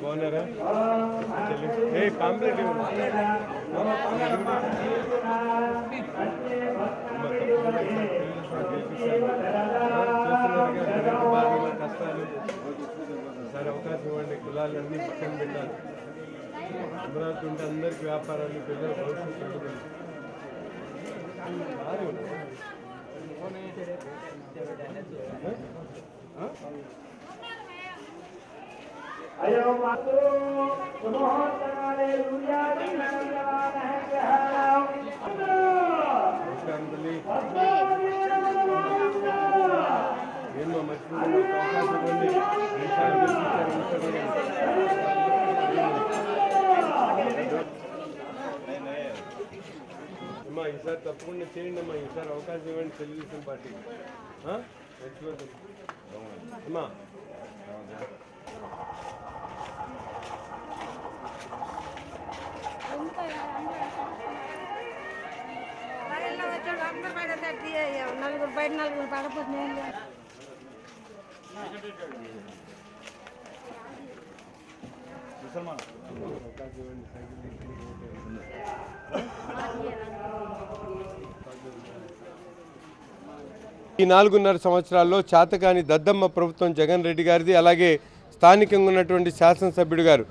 బాగున్నారా? ఏ పాంప్లెట్ కష్టాలు సరే అవకాశం ఇవ్వండి. కులాలన్నీ పక్కన పెట్టాలి. అమరావతి ఉంటే అందరికి వ్యాపారాలు పిల్లల భవిష్యత్తు ఉంటుంది. అయ్యో మాతో సుమోహతనాలే దుర్యాది ఏమో మర్చిపోయింది. అమ్మా ఈసారి తప్పకుండా చేయండి అమ్మా. ఈసారి అవకాశం ఇవ్వండి తెలుగుదేశం పార్టీకి. మర్చిపోతుంది అమ్మా. నలుగురు బయట నలుగురు పడపోతుంది. ఈ 4.5 సంవత్సరాల్లో చాతకాని దద్దమ్మ ప్రభుత్వం జగన్ రెడ్డి గారిది, అలాగే స్థానికంగా ఉన్నటువంటి శాసనసభ్యుడు గారు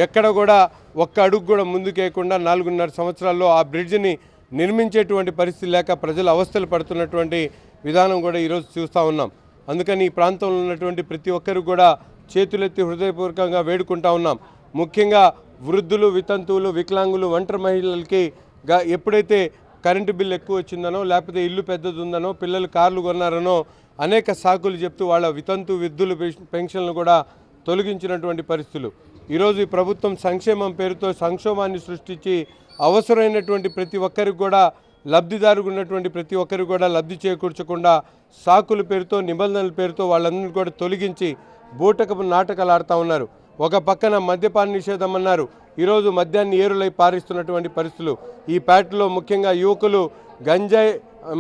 ఎక్కడ కూడా ఒక్క అడుగు కూడా ముందుకేయకుండా 4.5 సంవత్సరాల్లో ఆ బ్రిడ్జిని నిర్మించేటువంటి పరిస్థితి లేక ప్రజలు అవస్థలు పడుతున్నటువంటి విధానం కూడా ఈరోజు చూస్తూ ఉన్నాం. అందుకని ఈ ప్రాంతంలో ఉన్నటువంటి ప్రతి ఒక్కరు కూడా చేతులెత్తి హృదయపూర్వకంగా వేడుకుంటా ఉన్నాం. ముఖ్యంగా వృద్ధులు, వితంతువులు, వికలాంగులు, ఒంటరి మహిళలకి ఎప్పుడైతే కరెంటు బిల్లు ఎక్కువ వచ్చిందనో, లేకపోతే ఇల్లు పెద్దది ఉందనో, పిల్లలు కార్లు కొన్నారనో అనేక సాకులు చెప్తూ వాళ్ళ వితంతు విద్యులు పెన్షన్లు కూడా తొలగించినటువంటి పరిస్థితులు. ఈరోజు ఈ ప్రభుత్వం సంక్షేమం పేరుతో సంక్షోభాన్ని సృష్టించి అవసరమైనటువంటి ప్రతి ఒక్కరికి కూడా లబ్ధిదారుగా ఉన్నటువంటి ప్రతి ఒక్కరికి కూడా లబ్ధి చేకూర్చకుండా సాకుల పేరుతో, నిబంధనల పేరుతో వాళ్ళందరినీ కూడా తొలగించి బూటకపు నాటకాలు ఆడుతూ ఉన్నారు. ఒక పక్కన మద్యపాన నిషేధం అన్నారు, ఈరోజు మద్యాన్ని ఏరులై పారిస్తున్నటువంటి పరిస్థితులు. ఈ ప్యాట్లో ముఖ్యంగా యువకులు గంజాయి,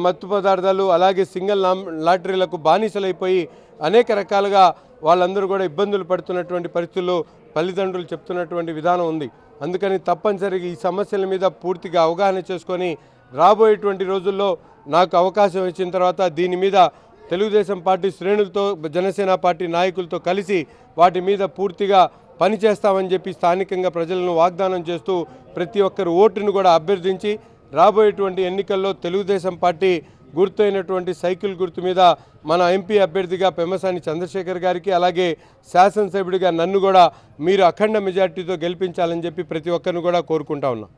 మత్తు పదార్థాలు, అలాగే సింగిల్ లాటరీలకు బానిసలైపోయి అనేక రకాలుగా వాళ్ళందరూ కూడా ఇబ్బందులు పడుతున్నటువంటి పరిస్థితుల్లో తల్లిదండ్రులు చెప్తున్నటువంటి విధానం ఉంది. అందుకని తప్పనిసరిగా ఈ సమస్యల మీద పూర్తిగా అవగాహన చేసుకొని రాబోయేటువంటి రోజుల్లో నాకు అవకాశం ఇచ్చిన తర్వాత దీని మీద తెలుగుదేశం పార్టీ శ్రేణులతో, జనసేన పార్టీ నాయకులతో కలిసి వాటి మీద పూర్తిగా పనిచేస్తామని చెప్పి స్థానికంగా ప్రజలను వాగ్దానం చేస్తూ ప్రతి ఒక్కరు ఓటును కూడా అభ్యర్థించి రాబోయేటువంటి ఎన్నికల్లో తెలుగుదేశం పార్టీ గుర్తు అయినటువంటి సైకిల్ గుర్తు మీద మన ఎంపీ అభ్యర్థిగా పెమ్మసాని చంద్రశేఖర్ గారికి, అలాగే శాసనసభ్యుడిగా నన్ను కూడా మీరు అఖండ మెజార్టీతో గెలిపించాలని చెప్పి ప్రతి ఒక్కరిని కూడా కోరుకుంటా ఉన్నాం.